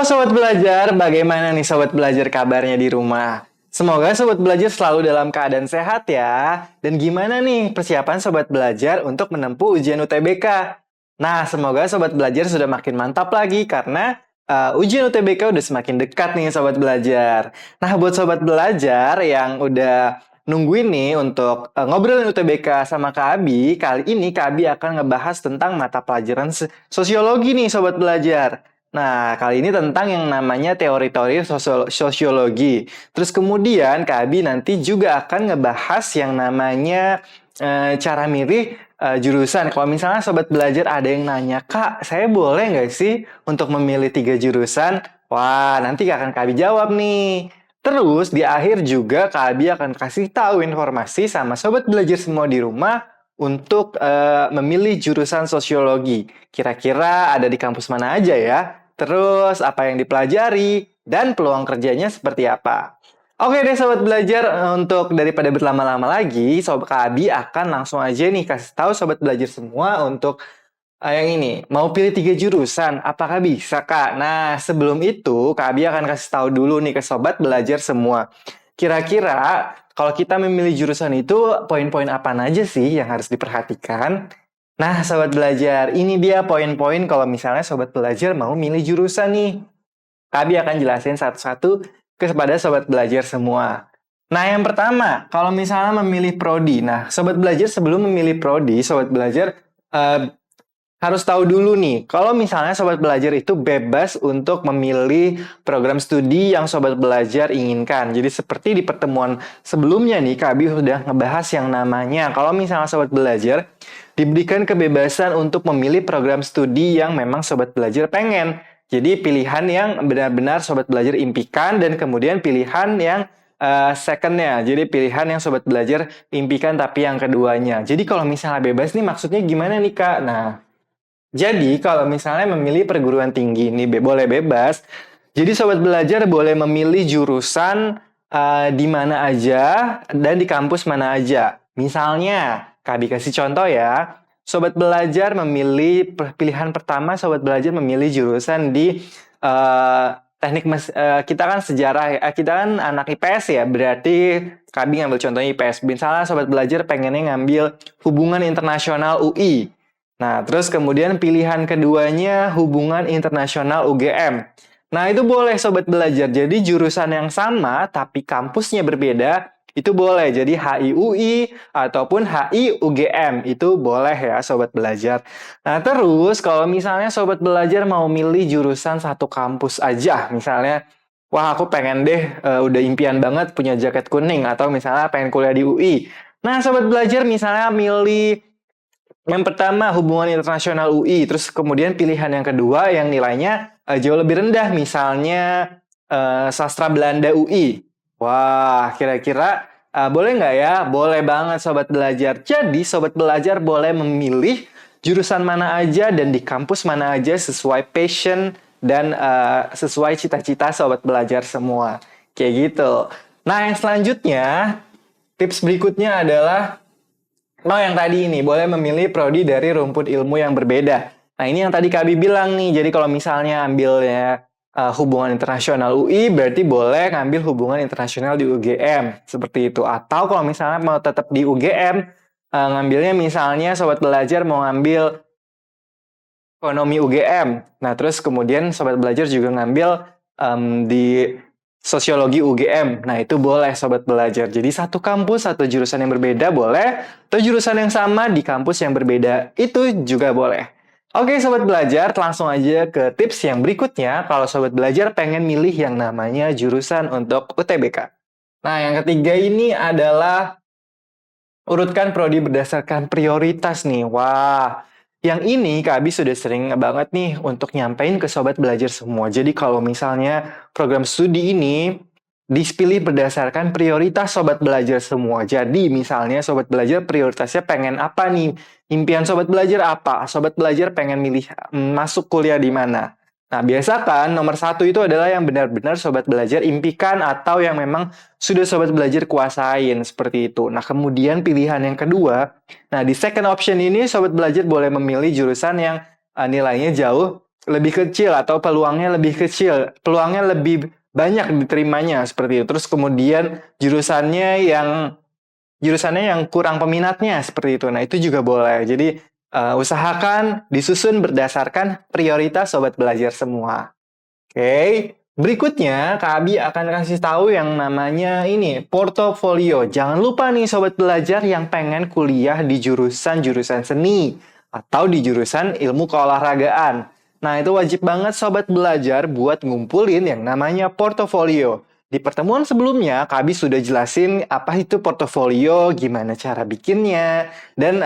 Sobat Belajar, bagaimana nih Sobat Belajar kabarnya di rumah? Semoga Sobat Belajar selalu dalam keadaan sehat ya. Dan gimana nih persiapan Sobat Belajar untuk menempuh ujian UTBK? Nah, semoga Sobat Belajar sudah makin mantap lagi karena ujian UTBK udah semakin dekat nih Sobat Belajar. Nah, buat Sobat Belajar yang udah nungguin nih untuk ngobrolin UTBK sama Kak Abi, kali ini Kak Abi akan ngebahas tentang mata pelajaran sosiologi nih Sobat Belajar. Nah, kali ini tentang yang namanya teori-teori sosiologi. Terus kemudian Kak Abi nanti juga akan ngebahas yang namanya cara milih jurusan. Kalau misalnya Sobat Belajar ada yang nanya, Kak, saya boleh nggak sih untuk memilih 3 jurusan? Wah, nanti akan Kak Abi jawab nih. Terus di akhir juga Kak Abi akan kasih tahu informasi sama Sobat Belajar semua di rumah untuk memilih jurusan sosiologi. Kira-kira ada di kampus mana aja ya? Terus apa yang dipelajari, dan peluang kerjanya seperti apa. Oke deh Sobat Belajar, untuk daripada berlama-lama lagi, Sobat Kak Abi akan langsung aja nih kasih tahu Sobat Belajar semua untuk yang ini. Mau pilih 3 jurusan, apakah bisa Kak? Nah, sebelum itu Kak Abi akan kasih tahu dulu nih ke Sobat Belajar semua. Kira-kira kalau kita memilih jurusan itu, poin-poin apa aja sih yang harus diperhatikan? Nah, Sobat Belajar, ini dia poin-poin kalau misalnya Sobat Belajar mau milih jurusan nih. Kak Abi akan jelasin satu-satu kepada Sobat Belajar semua. Nah, yang pertama, kalau misalnya memilih prodi. Nah, Sobat Belajar sebelum memilih prodi, Sobat Belajar harus tahu dulu nih, kalau misalnya Sobat Belajar itu bebas untuk memilih program studi yang Sobat Belajar inginkan. Jadi seperti di pertemuan sebelumnya nih, Kak Abi sudah ngebahas yang namanya, kalau misalnya Sobat Belajar diberikan kebebasan untuk memilih program studi yang memang Sobat Belajar pengen. Jadi pilihan yang benar-benar Sobat Belajar impikan dan kemudian pilihan yang secondnya. Jadi pilihan yang Sobat Belajar impikan tapi yang keduanya. Jadi kalau misalnya bebas nih maksudnya gimana nih Kak? Nah, jadi kalau misalnya memilih perguruan tinggi ini boleh bebas. Jadi Sobat Belajar boleh memilih jurusan di mana aja dan di kampus mana aja. Misalnya, Kak Abi kasih contoh ya. Sobat Belajar memilih pilihan pertama, Sobat Belajar memilih jurusan di kita kan sejarah, kita kan anak IPS ya, berarti Kak Abi ngambil contohnya IPS. Misalnya Sobat Belajar pengennya ngambil hubungan internasional UI. Nah, terus kemudian pilihan keduanya hubungan internasional UGM. Nah, itu boleh Sobat Belajar. Jadi jurusan yang sama tapi kampusnya berbeda, itu boleh. Jadi HI-UI ataupun HI-UGM, itu boleh ya Sobat Belajar. Nah, terus kalau misalnya Sobat Belajar mau milih jurusan satu kampus aja, misalnya, wah aku pengen deh, udah impian banget punya jaket kuning, atau misalnya pengen kuliah di UI. Nah, Sobat Belajar misalnya milih yang pertama hubungan internasional UI, terus kemudian pilihan yang kedua yang nilainya jauh lebih rendah, misalnya sastra Belanda UI. Wah, kira-kira boleh nggak ya? Boleh banget Sobat Belajar. Jadi Sobat Belajar boleh memilih jurusan mana aja dan di kampus mana aja sesuai passion dan sesuai cita-cita Sobat Belajar semua. Kayak gitu. Nah, yang selanjutnya, tips berikutnya adalah yang tadi ini, boleh memilih prodi dari rumput ilmu yang berbeda. Nah, ini yang tadi Kak Abi bilang nih, jadi kalau misalnya ambilnya hubungan internasional UI, berarti boleh ngambil hubungan internasional di UGM, seperti itu. Atau kalau misalnya mau tetap di UGM, ngambilnya misalnya Sobat Belajar mau ngambil ekonomi UGM. Nah, terus kemudian Sobat Belajar juga ngambil di sosiologi UGM. Nah, itu boleh Sobat Belajar. Jadi satu kampus, satu jurusan yang berbeda boleh, atau jurusan yang sama di kampus yang berbeda, itu juga boleh. Oke Sobat Belajar, langsung aja ke tips yang berikutnya kalau Sobat Belajar pengen milih yang namanya jurusan untuk UTBK. Nah, yang ketiga ini adalah urutkan prodi berdasarkan prioritas nih. Wah, yang ini Kak Abi sudah sering banget nih untuk nyampein ke Sobat Belajar semua. Jadi kalau misalnya program studi ini dipilih berdasarkan prioritas Sobat Belajar semua. Jadi misalnya Sobat Belajar prioritasnya pengen apa nih? Impian Sobat Belajar apa? Sobat Belajar pengen milih masuk kuliah di mana? Nah, biasakan nomor 1 itu adalah yang benar-benar Sobat Belajar impikan atau yang memang sudah Sobat Belajar kuasain, seperti itu. Nah, kemudian pilihan yang kedua, nah di second option ini Sobat Belajar boleh memilih jurusan yang nilainya jauh lebih kecil atau peluangnya lebih kecil, peluangnya lebih banyak diterimanya seperti itu. Terus kemudian jurusannya yang kurang peminatnya seperti itu. Nah, itu juga boleh. Jadi usahakan disusun berdasarkan prioritas sobat belajar semua. Oke. Berikutnya, Kak Abi akan kasih tahu yang namanya ini, portofolio. Jangan lupa nih sobat belajar yang pengen kuliah di jurusan-jurusan seni atau di jurusan ilmu keolahragaan. Nah, itu wajib banget sobat belajar buat ngumpulin yang namanya portofolio. Di pertemuan sebelumnya, Kak Abi sudah jelasin apa itu portofolio, gimana cara bikinnya, dan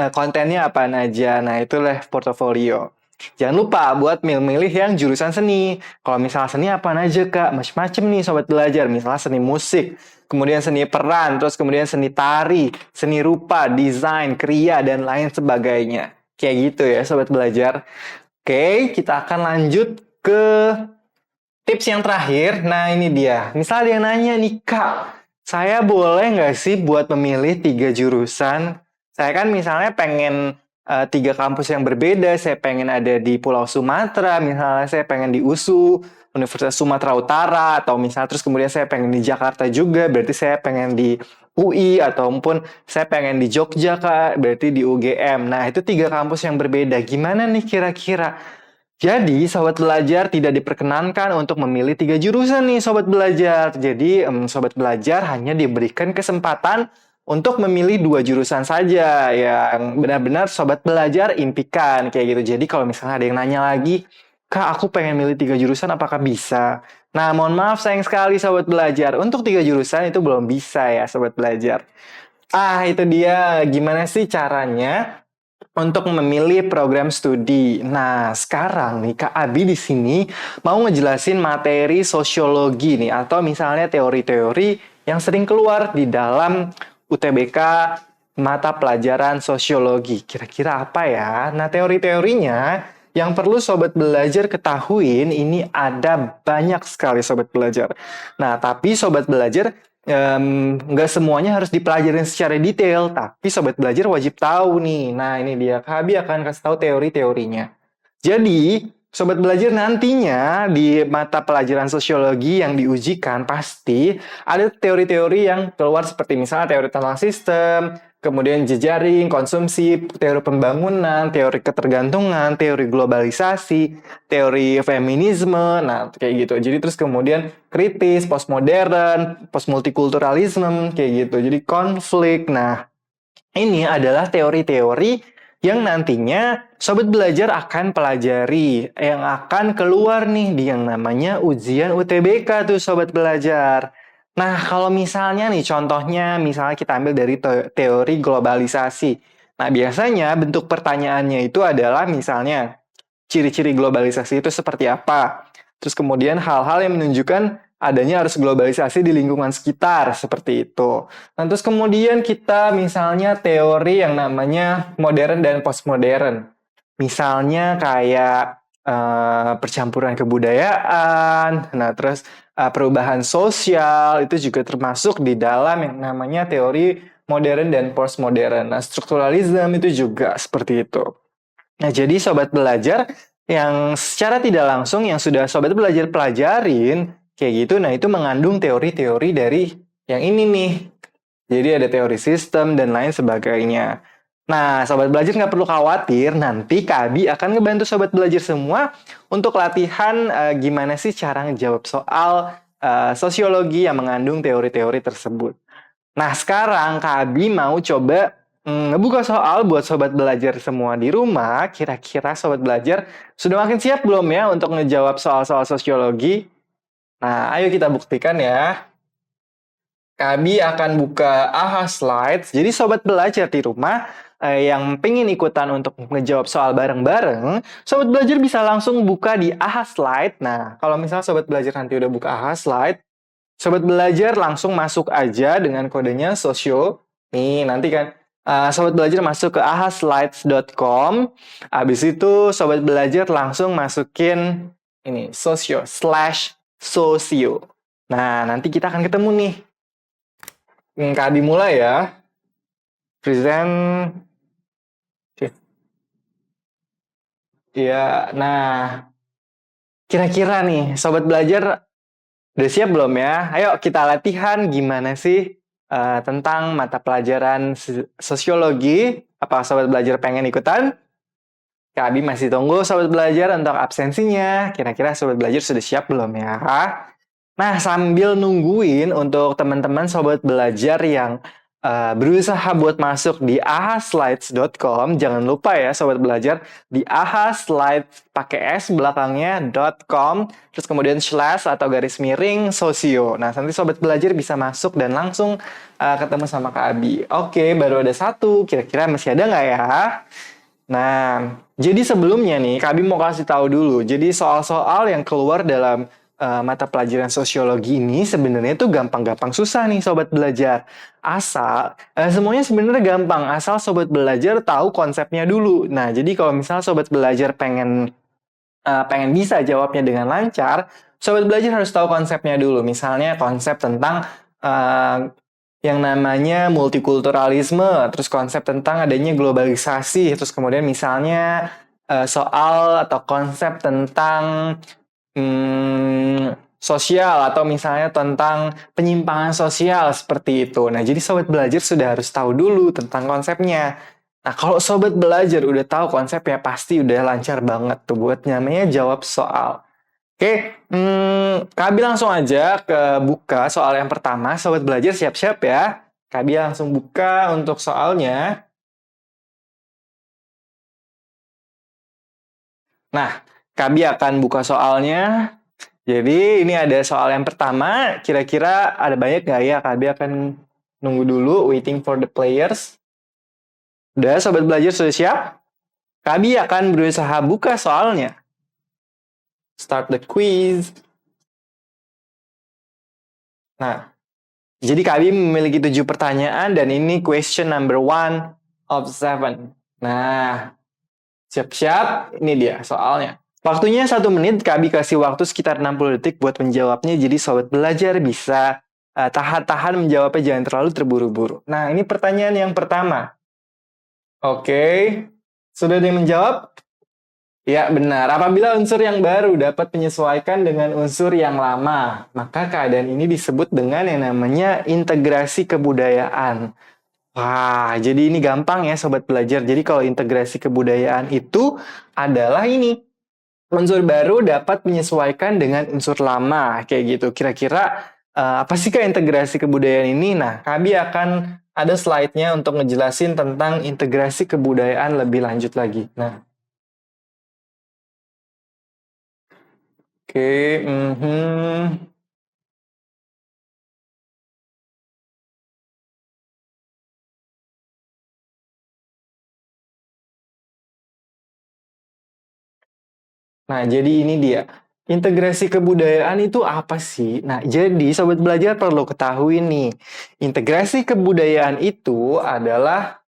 kontennya apa aja. Nah, itulah portofolio. Jangan lupa buat milih-milih yang jurusan seni. Kalau misalnya seni apa aja Kak? Macem-macem nih sobat belajar. Misalnya seni musik, kemudian seni peran, terus kemudian seni tari, seni rupa, desain, kriya, dan lain sebagainya. Kayak gitu ya sobat belajar. Oke, kita akan lanjut ke tips yang terakhir. Nah ini dia. Misalnya dia nanya nih Kak, saya boleh nggak sih buat memilih 3 jurusan? Saya kan misalnya pengen 3 kampus yang berbeda. Saya pengen ada di Pulau Sumatera, misalnya saya pengen di USU, Universitas Sumatera Utara, atau misalnya terus kemudian saya pengen di Jakarta juga, berarti saya pengen di UI, ataupun saya pengen di Jogja Kak, berarti di UGM. Nah itu 3 kampus yang berbeda. Gimana nih kira-kira? Jadi, sobat belajar tidak diperkenankan untuk memilih 3 jurusan nih, sobat belajar. Jadi, sobat belajar hanya diberikan kesempatan untuk memilih 2 jurusan saja yang benar-benar sobat belajar impikan kayak gitu. Jadi, kalau misalnya ada yang nanya lagi, Kak, aku pengen milih 3 jurusan, apakah bisa? Nah, mohon maaf sayang sekali sobat belajar. Untuk 3 jurusan itu belum bisa ya, sobat belajar. Itu dia. Gimana sih caranya untuk memilih program studi? Nah, sekarang nih Kak Abi di sini mau ngejelasin materi sosiologi nih atau misalnya teori-teori yang sering keluar di dalam UTBK mata pelajaran sosiologi. Kira-kira apa ya? Nah, teori-teorinya yang perlu sobat belajar ketahuin ini ada banyak sekali sobat belajar. Nah, tapi sobat belajar nggak semuanya harus dipelajarin secara detail, tapi sobat belajar wajib tahu nih. Nah, ini dia. Kak Abi akan kasih tahu teori-teorinya. Jadi, sobat belajar nantinya di mata pelajaran sosiologi yang diujikan pasti ada teori-teori yang keluar seperti misalnya teori tentang sistem, kemudian jejaring, konsumsi, teori pembangunan, teori ketergantungan, teori globalisasi, teori feminisme, nah kayak gitu. Jadi terus kemudian kritis, postmodern, postmultikulturalisme, kayak gitu. Jadi konflik. Nah, ini adalah teori-teori yang nantinya sobat belajar akan pelajari, yang akan keluar nih di yang namanya ujian UTBK tuh sobat belajar. Nah, kalau misalnya nih contohnya misalnya kita ambil dari teori globalisasi. Nah, biasanya bentuk pertanyaannya itu adalah misalnya ciri-ciri globalisasi itu seperti apa. Terus kemudian hal-hal yang menunjukkan adanya arus globalisasi di lingkungan sekitar, seperti itu. Nah, terus kemudian kita misalnya teori yang namanya modern dan postmodern. Misalnya kayak percampuran kebudayaan, nah terus perubahan sosial, itu juga termasuk di dalam yang namanya teori modern dan postmodern. Nah, strukturalisme itu juga seperti itu. Nah, jadi sobat belajar yang secara tidak langsung yang sudah sobat belajar pelajarin kayak gitu, nah itu mengandung teori-teori dari yang ini nih. Jadi ada teori sistem dan lain sebagainya. Nah, sobat belajar nggak perlu khawatir, nanti Kak Abi akan ngebantu sobat belajar semua untuk latihan gimana sih cara ngejawab soal sosiologi yang mengandung teori-teori tersebut. Nah, sekarang Kak Abi mau coba ngebuka soal buat sobat belajar semua di rumah. Kira-kira sobat belajar sudah makin siap belum ya untuk ngejawab soal-soal sosiologi? Nah, ayo kita buktikan ya. Kak Abi akan buka AHA Slides. Jadi sobat belajar di rumah yang pengen ikutan untuk ngejawab soal bareng-bareng, sobat belajar bisa langsung buka di AHA Slide. Nah, kalau misalnya sobat belajar nanti udah buka AHA Slide, sobat belajar langsung masuk aja dengan kodenya sosio. Nih, nanti kan sobat belajar masuk ke ahaslides.com. Habis itu sobat belajar langsung masukin ini sosio/sosio. Nah, nanti kita akan ketemu nih. Kak Adi mulai ya. Present. Ya, nah Kira-kira nih, sobat belajar udah siap belum ya? Ayo kita latihan gimana sih tentang mata pelajaran sosiologi. Apa sobat belajar pengen ikutan? Kak Abi masih tunggu sobat belajar untuk absensinya. Kira-kira sobat belajar sudah siap belum ya? Nah, sambil nungguin untuk teman-teman sobat belajar yang berusaha buat masuk di ahaslides.com, jangan lupa ya sobat belajar, di ahaslides pakai S belakangnya .com, terus kemudian slash atau garis miring sosio. Nah, nanti sobat belajar bisa masuk dan langsung ketemu sama Kak Abi. Oke, baru ada satu. Kira-kira masih ada nggak ya? Nah, jadi sebelumnya nih, Kak Abi mau kasih tahu dulu. Jadi soal-soal yang keluar dalam mata pelajaran sosiologi ini sebenarnya tuh gampang-gampang susah nih sobat belajar. Asal, semuanya sebenarnya gampang. Asal sobat belajar tahu konsepnya dulu. Nah, jadi kalau misalnya sobat belajar pengen bisa jawabnya dengan lancar, sobat belajar harus tahu konsepnya dulu. Misalnya konsep tentang yang namanya multikulturalisme, terus konsep tentang adanya globalisasi, terus kemudian misalnya soal atau konsep tentang sosial atau misalnya tentang penyimpangan sosial seperti itu. Nah, jadi sobat belajar sudah harus tahu dulu tentang konsepnya. Nah, kalau sobat belajar udah tahu konsepnya pasti udah lancar banget tuh buat namanya jawab soal. Oke, Kabi langsung aja ke buka soal yang pertama. Sobat belajar siap-siap ya. Kabi langsung buka untuk soalnya. Nah, Kabi akan buka soalnya. Jadi ini ada soal yang pertama. Kira-kira ada banyak nggak ya? Kabi akan nunggu dulu, waiting for the players. Udah, sobat belajar sudah siap? Kabi akan berusaha buka soalnya. Start the quiz. Nah, jadi Kabi memiliki 7 pertanyaan dan ini question number 1 of 7. Nah, siap-siap, ini dia soalnya. Waktunya 1 menit, Kabi kasih waktu sekitar 60 detik buat menjawabnya, jadi sobat belajar bisa tahan-tahan menjawabnya, jangan terlalu terburu-buru. Nah, ini pertanyaan yang pertama. Oke, sudah ada yang menjawab? Ya, benar. Apabila unsur yang baru dapat menyesuaikan dengan unsur yang lama, maka keadaan ini disebut dengan yang namanya integrasi kebudayaan. Wah, jadi ini gampang ya sobat belajar. Jadi kalau integrasi kebudayaan itu adalah ini. Unsur baru dapat menyesuaikan dengan unsur lama, kayak gitu. Kira-kira apa sih Kak integrasi kebudayaan ini? Nah, Kabi akan ada slide-nya untuk ngejelasin tentang integrasi kebudayaan lebih lanjut lagi. Nah, oke, Nah, jadi ini dia. Integrasi kebudayaan itu apa sih? Nah, jadi sobat belajar perlu ketahui nih. Integrasi kebudayaan itu adalah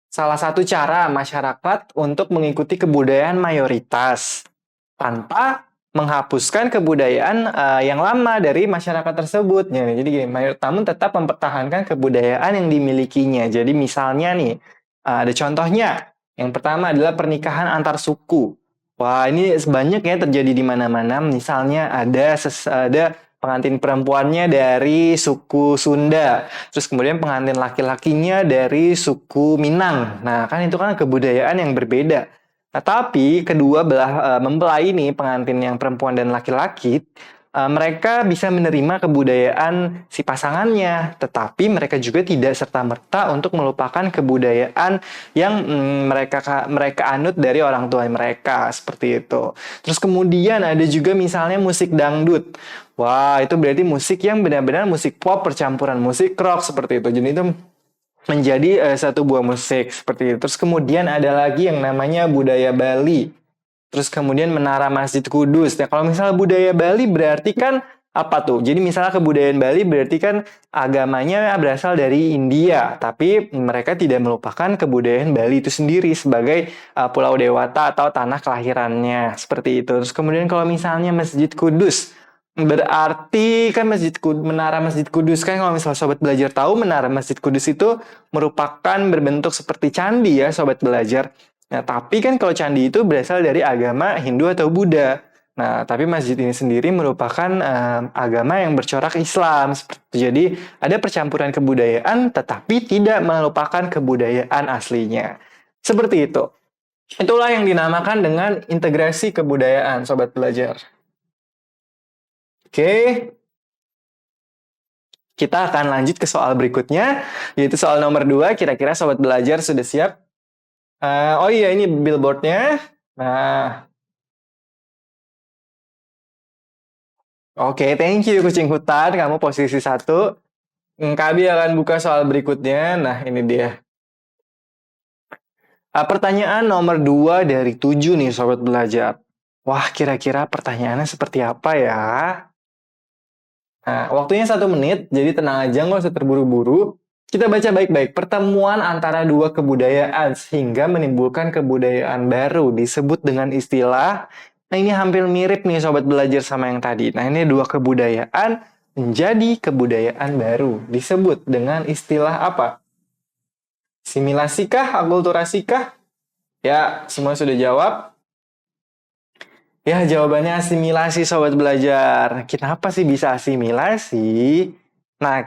salah satu cara masyarakat untuk mengikuti kebudayaan mayoritas tanpa menghapuskan kebudayaan yang lama dari masyarakat tersebut. Ya, jadi gini, namun tetap mempertahankan kebudayaan yang dimilikinya. Jadi misalnya nih, ada contohnya. Yang pertama adalah pernikahan antar suku. Wah, ini banyak ya terjadi di mana-mana. Misalnya ada pengantin perempuannya dari suku Sunda, terus kemudian pengantin laki-lakinya dari suku Minang. Nah, kan itu kan kebudayaan yang berbeda. Nah, tapi kedua belah mempelai ini, pengantin yang perempuan dan laki-laki, mereka bisa menerima kebudayaan si pasangannya, tetapi mereka juga tidak serta-merta untuk melupakan kebudayaan yang mereka anut dari orang tua mereka, seperti itu. Terus kemudian ada juga misalnya musik dangdut. Wah, itu berarti musik yang benar-benar musik pop percampuran musik rock, seperti itu. Jadi itu menjadi satu buah musik seperti itu. Terus kemudian ada lagi yang namanya budaya Bali. Terus kemudian menara Masjid Kudus. Nah, kalau misalnya budaya Bali berarti kan apa tuh? Jadi misalnya kebudayaan Bali berarti kan agamanya berasal dari India, tapi mereka tidak melupakan kebudayaan Bali itu sendiri sebagai pulau dewata atau tanah kelahirannya, seperti itu. Terus kemudian kalau misalnya Masjid Kudus, berarti kan menara Masjid Kudus kan, kalau misalnya sobat belajar tahu, menara Masjid Kudus itu merupakan berbentuk seperti candi ya sobat belajar. Nah, tapi kan kalau candi itu berasal dari agama Hindu atau Buddha. Nah, tapi masjid ini sendiri merupakan agama yang bercorak Islam. Seperti itu. Jadi, ada percampuran kebudayaan tetapi tidak melupakan kebudayaan aslinya. Seperti itu. Itulah yang dinamakan dengan integrasi kebudayaan, Sobat Belajar. Oke, kita akan lanjut ke soal berikutnya, yaitu soal nomor 2. Kira-kira Sobat Belajar sudah siap? Oh iya, ini billboardnya. Nah, oke, thank you kucing hutan. Kamu posisi 1. Kabi akan buka soal berikutnya. Nah, ini dia. Pertanyaan nomor 2 dari 7 nih, Sobat Belajar. Wah, kira-kira pertanyaannya seperti apa ya? Nah, waktunya 1 menit, jadi tenang aja, nggak usah terburu-buru. Kita baca baik-baik. Pertemuan antara dua kebudayaan sehingga menimbulkan kebudayaan baru disebut dengan istilah. Nah, ini hampir mirip nih Sobat Belajar sama yang tadi. Nah, ini dua kebudayaan menjadi kebudayaan baru disebut dengan istilah apa? Asimilasikah? Akulturasikah? Ya, semua sudah jawab. Ya, jawabannya asimilasi, Sobat Belajar. Kenapa sih bisa asimilasi? Nah,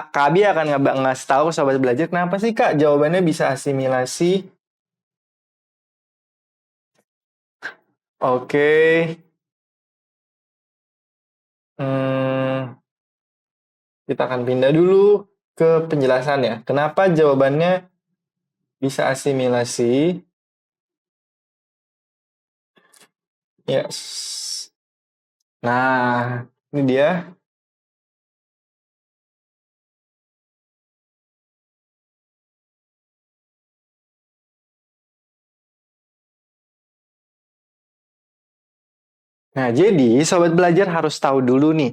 Kabi akan ngasih tahu ke Sobat Belajar kenapa sih, Kak, jawabannya bisa asimilasi. Oke. Hmm, kita akan pindah dulu ke penjelasan ya. Kenapa jawabannya bisa asimilasi? Yes. Nah, ini dia. Nah, jadi Sobat Belajar harus tahu dulu nih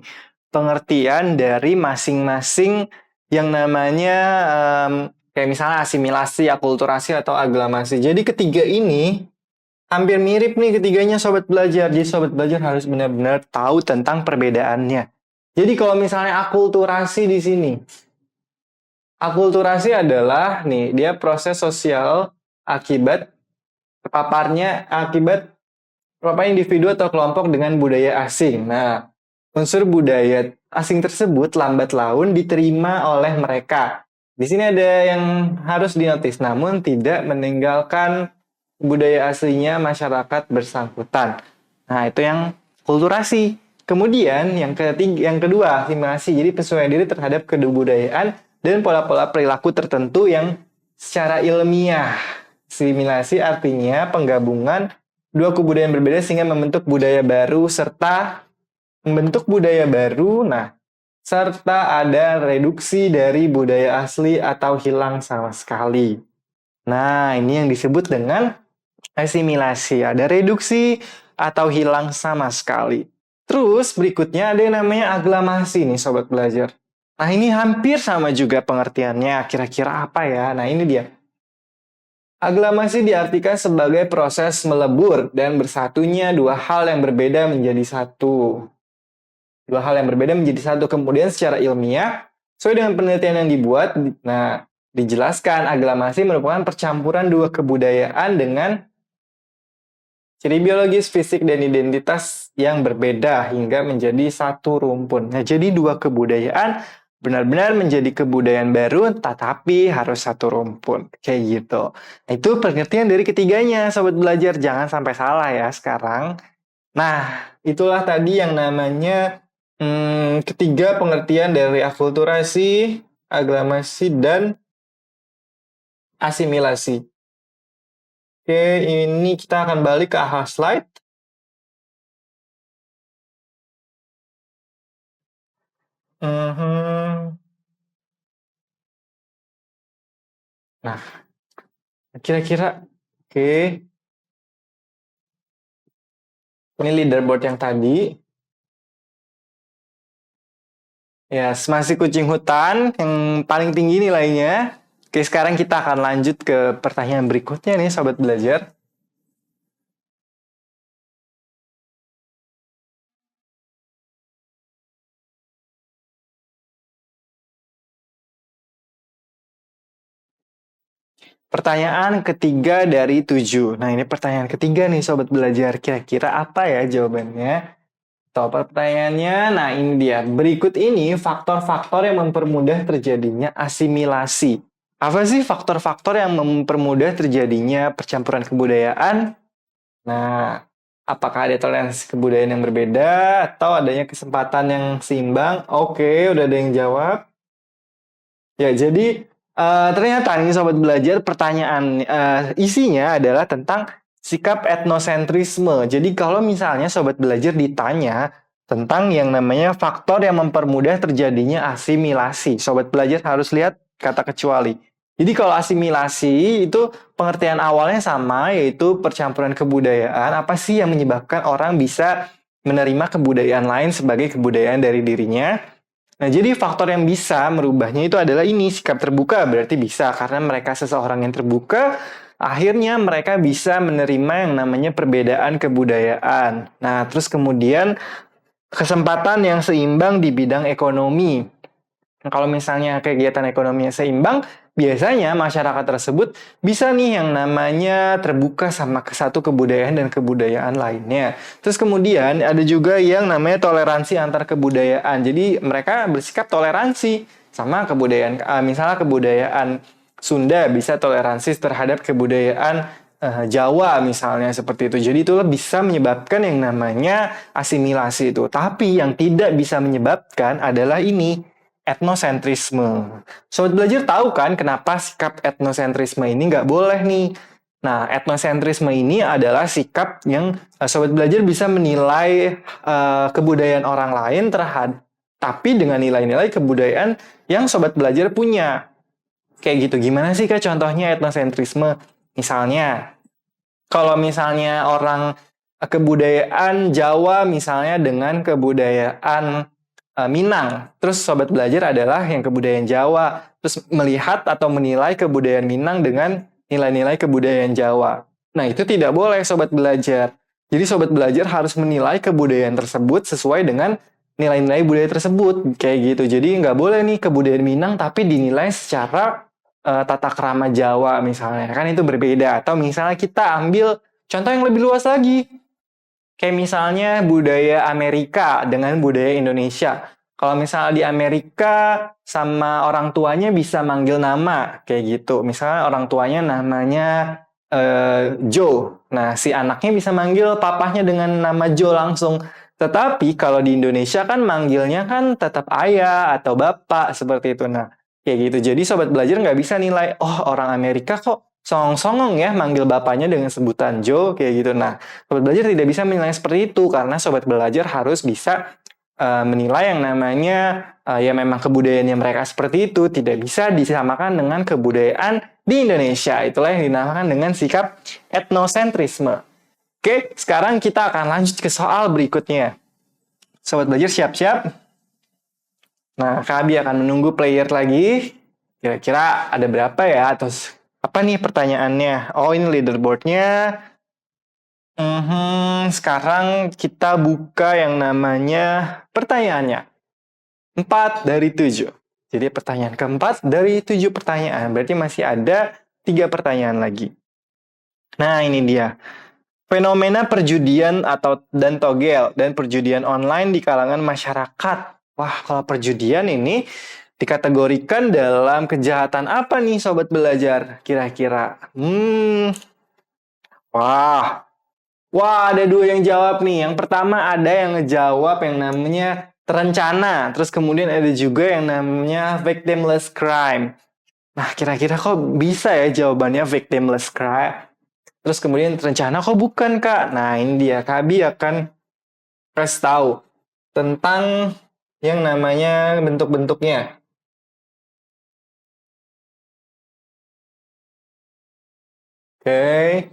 pengertian dari masing-masing yang namanya kayak misalnya asimilasi, akulturasi, atau aglamasi. Jadi ketiga ini hampir mirip nih ketiganya Sobat Belajar. Jadi Sobat Belajar harus benar-benar tahu tentang perbedaannya. Jadi kalau misalnya akulturasi di sini, akulturasi adalah nih dia proses sosial akibat akibat apa individu atau kelompok dengan budaya asing. Nah, unsur budaya asing tersebut lambat laun diterima oleh mereka. Di sini ada yang harus dinotis, namun tidak meninggalkan budaya aslinya masyarakat bersangkutan. Nah, itu yang kulturasi. Kemudian yang kedua, asimilasi. Jadi penyesuaian diri terhadap kebudayaan dan pola-pola perilaku tertentu yang secara ilmiah. Asimilasi artinya penggabungan dua kebudayaan berbeda sehingga membentuk budaya baru serta serta ada reduksi dari budaya asli atau hilang sama sekali. Nah, ini yang disebut dengan asimilasi. Ada reduksi atau hilang sama sekali. Terus berikutnya ada yang namanya aglamasi nih Sobat Belajar. Nah, ini hampir sama juga pengertiannya. Kira-kira apa ya? Nah, ini dia. Aglamasi diartikan sebagai proses melebur dan bersatunya dua hal yang berbeda menjadi satu. Dua hal yang berbeda menjadi satu. Kemudian secara ilmiah, sesuai dengan penelitian yang dibuat, dijelaskan aglamasi merupakan percampuran dua kebudayaan dengan ciri biologis, fisik, dan identitas yang berbeda hingga menjadi satu rumpun. Nah, jadi dua kebudayaan benar-benar menjadi kebudayaan baru, tetapi harus satu rumpun. Kayak gitu. Nah, itu pengertian dari ketiganya, Sobat Belajar. Jangan sampai salah ya sekarang. Nah, itulah tadi yang namanya ketiga pengertian dari akulturasi, aglamasi, dan asimilasi. Oke, ini kita akan balik ke AHA slide. Mhm. Nah, kira-kira, oke, ini leaderboard yang tadi. Ya, masih kucing hutan yang paling tinggi nilainya. Oke, sekarang kita akan lanjut ke pertanyaan berikutnya nih, Sobat Belajar. Pertanyaan ketiga dari 7. Nah, ini pertanyaan ketiga nih Sobat Belajar. Kira-kira apa ya jawabannya? Tahu pertanyaannya? Nah, ini dia. Berikut ini faktor-faktor yang mempermudah terjadinya asimilasi. Apa sih faktor-faktor yang mempermudah terjadinya percampuran kebudayaan? Nah, apakah ada toleransi kebudayaan yang berbeda atau adanya kesempatan yang seimbang? Oke, udah ada yang jawab. Ya, jadi ternyata nih Sobat Belajar, pertanyaan isinya adalah tentang sikap etnosentrisme. Jadi kalau misalnya Sobat Belajar ditanya tentang yang namanya faktor yang mempermudah terjadinya asimilasi, Sobat Belajar harus lihat kata kecuali. Jadi kalau asimilasi itu pengertian awalnya sama, yaitu percampuran kebudayaan. Apa sih yang menyebabkan orang bisa menerima kebudayaan lain sebagai kebudayaan dari dirinya? Nah, jadi faktor yang bisa merubahnya itu adalah ini, sikap terbuka. Berarti bisa, karena mereka seseorang yang terbuka, akhirnya mereka bisa menerima yang namanya perbedaan kebudayaan. Nah, terus kemudian kesempatan yang seimbang di bidang ekonomi. Nah, kalau misalnya kegiatan ekonominya seimbang, biasanya masyarakat tersebut bisa nih yang namanya terbuka sama ke satu kebudayaan dan kebudayaan lainnya. Terus kemudian ada juga yang namanya toleransi antar kebudayaan. Jadi mereka bersikap toleransi sama kebudayaan, misalnya kebudayaan Sunda bisa toleransi terhadap kebudayaan Jawa misalnya seperti itu. Jadi itu bisa menyebabkan yang namanya asimilasi itu. Tapi yang tidak bisa menyebabkan adalah ini, etnosentrisme. Sobat Belajar tahu kan kenapa sikap etnosentrisme ini nggak boleh nih? Nah, etnosentrisme ini adalah sikap yang Sobat Belajar bisa menilai kebudayaan orang lain terhadap, tapi dengan nilai-nilai kebudayaan yang Sobat Belajar punya. Kayak gitu. Gimana sih Kak contohnya etnosentrisme? Misalnya, kalau misalnya orang kebudayaan Jawa misalnya dengan kebudayaan Minang. Terus Sobat Belajar adalah yang kebudayaan Jawa. Terus melihat atau menilai kebudayaan Minang dengan nilai-nilai kebudayaan Jawa. Nah, itu tidak boleh Sobat Belajar. Jadi Sobat Belajar harus menilai kebudayaan tersebut sesuai dengan nilai-nilai budaya tersebut. Kayak gitu. Jadi nggak boleh nih kebudayaan Minang tapi dinilai secara tata krama Jawa misalnya. Kan itu berbeda. Atau misalnya kita ambil contoh yang lebih luas lagi. Kayak misalnya budaya Amerika dengan budaya Indonesia. Kalau misalnya di Amerika sama orang tuanya bisa manggil nama, kayak gitu. Misalnya orang tuanya namanya Joe. Nah, si anaknya bisa manggil papahnya dengan nama Joe langsung. Tetapi kalau di Indonesia kan manggilnya kan tetap ayah atau bapak, seperti itu. Nah, kayak gitu. Jadi Sobat Belajar nggak bisa nilai, oh orang Amerika kok songong-songong ya manggil bapaknya dengan sebutan Joe, kayak gitu. Nah, Sobat Belajar tidak bisa menilai seperti itu karena Sobat Belajar harus bisa menilai yang namanya ya memang kebudayaan yang mereka seperti itu tidak bisa disamakan dengan kebudayaan di Indonesia. Itulah yang dinamakan dengan sikap etnosentrisme. Oke, sekarang kita akan lanjut ke soal berikutnya. Sobat Belajar siap-siap? Nah, Kak Abi akan menunggu player lagi. Kira-kira ada berapa ya? Atau apa nih pertanyaannya? Oh, ini leaderboardnya. Sekarang kita buka yang namanya pertanyaannya. 4 dari 7. Jadi pertanyaan keempat dari 7 pertanyaan. Berarti masih ada 3 pertanyaan lagi. Nah, ini dia. Fenomena perjudian dan togel dan perjudian online di kalangan masyarakat. Wah, kalau perjudian ini dikategorikan dalam kejahatan apa nih Sobat Belajar? Kira-kira. Wah, ada 2 yang jawab nih. Yang pertama ada yang ngejawab yang namanya terencana. Terus kemudian ada juga yang namanya victimless crime. Nah, kira-kira kok bisa ya jawabannya victimless crime? Terus kemudian terencana kok bukan, Kak? Nah, ini dia. Kabi akan kasih tahu tentang yang namanya bentuk-bentuknya. Oke.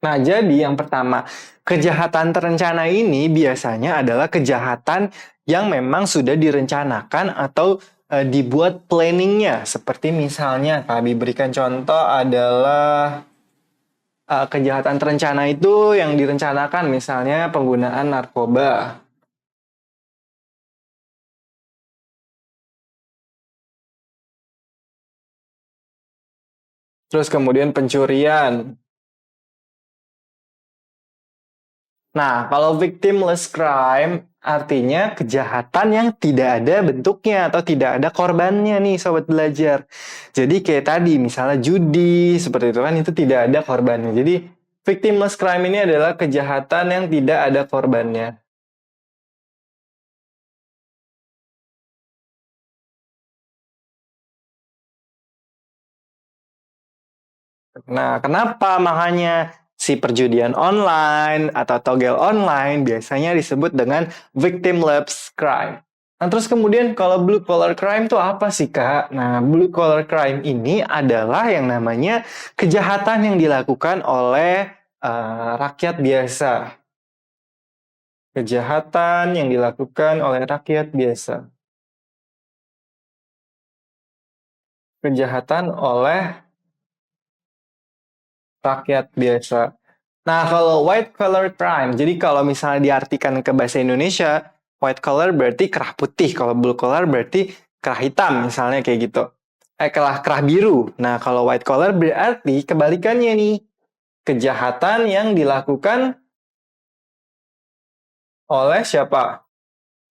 Nah, jadi yang pertama, kejahatan terencana ini biasanya adalah kejahatan yang memang sudah direncanakan atau dibuat planningnya. Seperti misalnya, kami berikan contoh adalah kejahatan terencana itu yang direncanakan, misalnya penggunaan narkoba. Terus kemudian pencurian. Nah, kalau victimless crime artinya kejahatan yang tidak ada bentuknya atau tidak ada korbannya nih sobat belajar. Jadi kayak tadi misalnya judi seperti itu kan itu tidak ada korbannya. Jadi victimless crime ini adalah kejahatan yang tidak ada korbannya. Nah, kenapa makanya si perjudian online atau togel online biasanya disebut dengan victimless crime. Nah, terus kemudian kalau blue collar crime itu apa sih, Kak? Nah, blue collar crime ini adalah yang namanya kejahatan yang dilakukan oleh rakyat biasa. Kejahatan yang dilakukan oleh rakyat biasa. Kejahatan oleh rakyat biasa. Nah, kalau white collar crime, jadi kalau misalnya diartikan ke bahasa Indonesia, white collar berarti kerah putih, kalau blue collar berarti kerah hitam, misalnya kayak gitu. Kerah biru. Nah, kalau white collar berarti kebalikannya nih, kejahatan yang dilakukan oleh siapa?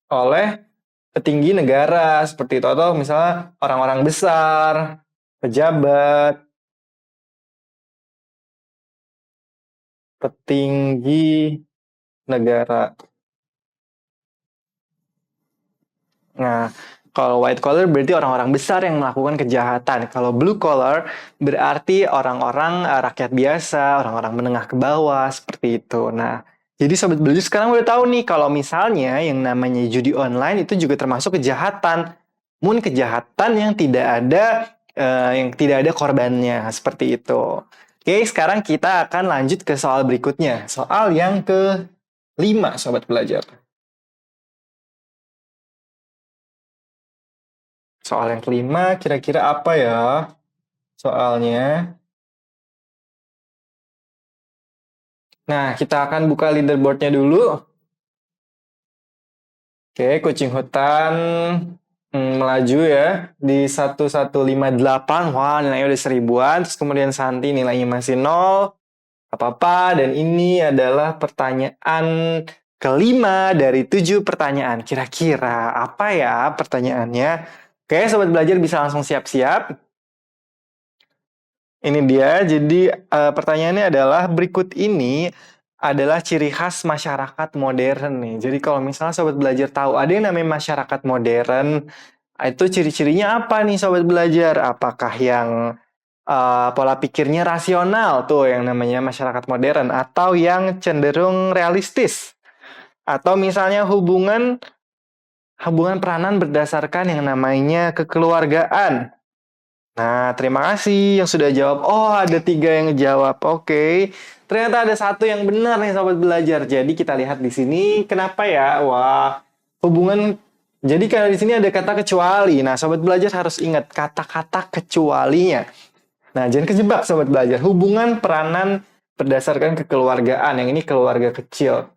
Oleh petinggi negara, seperti itu. Atau misalnya orang-orang besar, pejabat, petinggi negara. Nah, kalau white collar berarti orang-orang besar yang melakukan kejahatan. Kalau blue collar berarti orang-orang rakyat biasa, orang-orang menengah ke bawah, seperti itu. Nah, jadi Sobat Belajar sekarang udah tahu nih kalau misalnya yang namanya judi online itu juga termasuk kejahatan. Mungkin kejahatan yang tidak ada korbannya, seperti itu. Oke, sekarang kita akan lanjut ke soal berikutnya. Soal yang kelima, Sobat Belajar. Soal yang kelima kira-kira apa ya soalnya? Nah, kita akan buka leaderboardnya dulu. Oke, kucing hutan melaju ya di 1158. Wah, nilainya udah 1000-an. Terus kemudian Santi nilainya masih 0. Apa-apa. Dan ini adalah pertanyaan kelima dari 7 pertanyaan. Kira-kira apa ya pertanyaannya? Oke, Sobat Belajar bisa langsung siap-siap. Ini dia, jadi pertanyaannya adalah berikut ini adalah ciri khas masyarakat modern nih. Jadi kalau misalnya Sobat Belajar tahu ada yang namanya masyarakat modern, itu ciri-cirinya apa nih Sobat Belajar? Apakah yang pola pikirnya rasional tuh yang namanya masyarakat modern, atau yang cenderung realistis? Atau misalnya hubungan peranan berdasarkan yang namanya kekeluargaan. Nah, terima kasih yang sudah jawab. Oh, ada 3 yang ngejawab. Oke. Ternyata ada 1 yang benar nih, Sobat Belajar. Jadi kita lihat di sini. Kenapa ya? Wah, hubungan... Jadi karena di sini ada kata kecuali. Nah, Sobat Belajar harus ingat kata-kata kecualinya. Nah, jangan kejebak, Sobat Belajar. Hubungan peranan berdasarkan kekeluargaan. Yang ini keluarga kecil.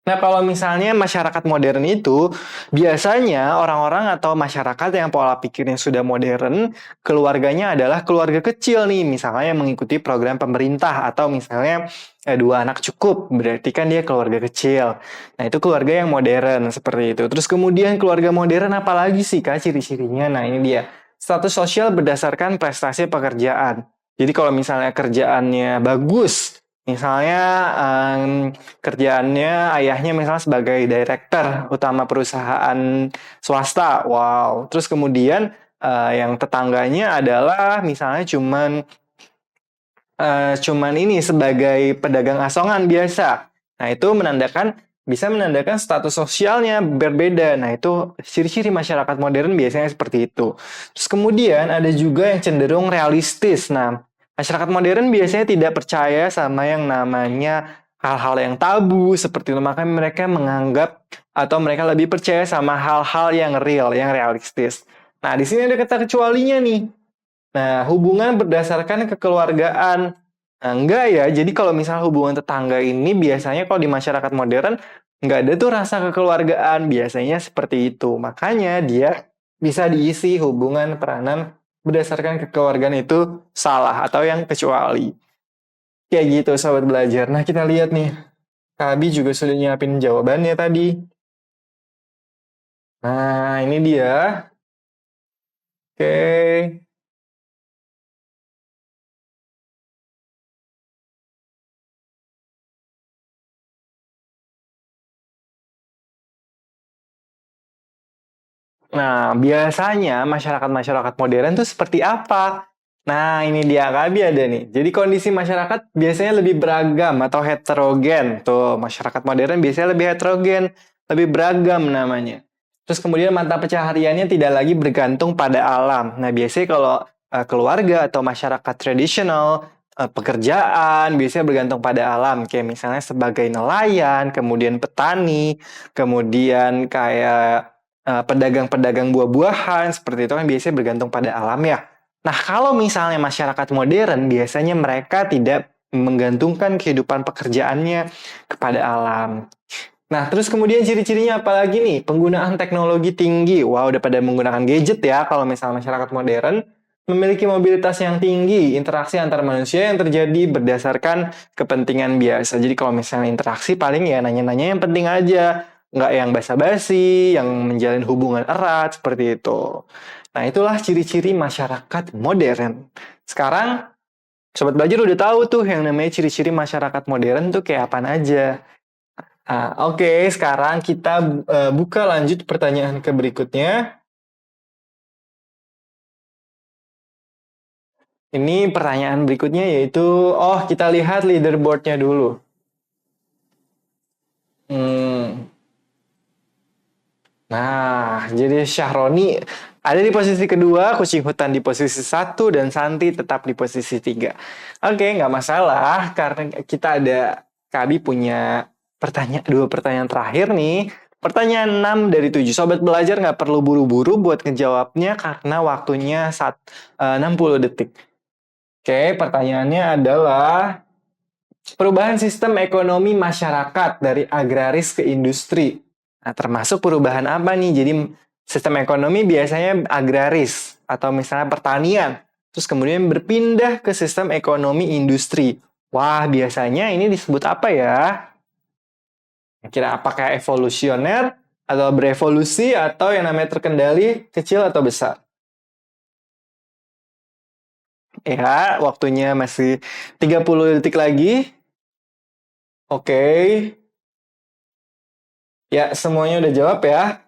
Nah, kalau misalnya masyarakat modern itu, biasanya orang-orang atau masyarakat yang pola pikirnya sudah modern, keluarganya adalah keluarga kecil nih, misalnya yang mengikuti program pemerintah, atau misalnya 2 anak cukup, berarti kan dia keluarga kecil. Nah, itu keluarga yang modern, seperti itu. Terus kemudian keluarga modern apalagi sih, Kak, ciri-cirinya? Nah, ini dia. Status sosial berdasarkan prestasi pekerjaan. Jadi kalau misalnya kerjaannya bagus, misalnya kerjaannya ayahnya misalnya sebagai director utama perusahaan swasta, wow. Terus kemudian yang tetangganya adalah misalnya cuman ini sebagai pedagang asongan biasa. Nah, itu bisa menandakan status sosialnya berbeda. Nah, itu ciri-ciri masyarakat modern biasanya seperti itu. Terus kemudian ada juga yang cenderung realistis. Nah, masyarakat modern biasanya tidak percaya sama yang namanya hal-hal yang tabu seperti itu. Makanya mereka menganggap atau mereka lebih percaya sama hal-hal yang real, yang realistis. Nah, di sini ada kata kecualinya nih. Nah, hubungan berdasarkan kekeluargaan. Nah, enggak ya, jadi kalau misalnya hubungan tetangga ini biasanya kalau di masyarakat modern nggak ada tuh rasa kekeluargaan, biasanya seperti itu. Makanya dia bisa diisi hubungan peranan berdasarkan kekeluargaan itu salah atau yang kecuali. Kayak gitu sahabat belajar. Nah kita lihat nih, Kak Abi juga sudah nyiapin jawabannya tadi. Nah ini dia. Oke. Nah, biasanya masyarakat-masyarakat modern tuh seperti apa? Nah, ini dia Kak Abi ada nih. Jadi kondisi masyarakat biasanya lebih beragam atau heterogen. Tuh, masyarakat modern biasanya lebih heterogen, lebih beragam namanya. Terus kemudian mata pencahariannya tidak lagi bergantung pada alam. Nah, biasanya kalau keluarga atau masyarakat tradisional, pekerjaan biasanya bergantung pada alam. Kayak misalnya sebagai nelayan, kemudian petani, kemudian kayak pedagang-pedagang buah-buahan seperti itu kan biasanya bergantung pada alam ya. Nah, kalau misalnya masyarakat modern biasanya mereka tidak menggantungkan kehidupan pekerjaannya kepada alam. Nah, terus kemudian ciri-cirinya apa lagi nih? Penggunaan teknologi tinggi. Wah, udah pada menggunakan gadget ya kalau misalnya masyarakat modern memiliki mobilitas yang tinggi, interaksi antar manusia yang terjadi berdasarkan kepentingan biasa. Jadi kalau misalnya interaksi paling ya nanya-nanya yang penting aja, nggak yang basa-basi, yang menjalin hubungan erat seperti itu. Nah, itulah ciri-ciri masyarakat modern. Sekarang Sobat Belajar udah tahu tuh yang namanya ciri-ciri masyarakat modern tuh kayak apaan aja. Oke, sekarang kita buka lanjut pertanyaan ke berikutnya. Ini pertanyaan berikutnya yaitu, oh kita lihat leaderboardnya dulu. Hmm, Nah, jadi Syahroni ada di posisi kedua, Kucing Hutan di posisi satu, dan Santi tetap di posisi tiga. Oke, nggak masalah, karena kita ada, Kabi punya dua pertanyaan terakhir nih. Pertanyaan 6 dari 7. Sobat belajar nggak perlu buru-buru buat ngejawabnya karena waktunya 60 detik. Oke, pertanyaannya adalah perubahan sistem ekonomi masyarakat dari agraris ke industri. Nah, termasuk perubahan apa nih? Jadi sistem ekonomi biasanya agraris atau misalnya pertanian. Terus kemudian berpindah ke sistem ekonomi industri. Wah, biasanya ini disebut apa ya? Kira apakah evolusioner atau berevolusi atau yang namanya terkendali kecil atau besar? Ya, waktunya masih 30 detik lagi. Oke. Ya, semuanya udah jawab ya.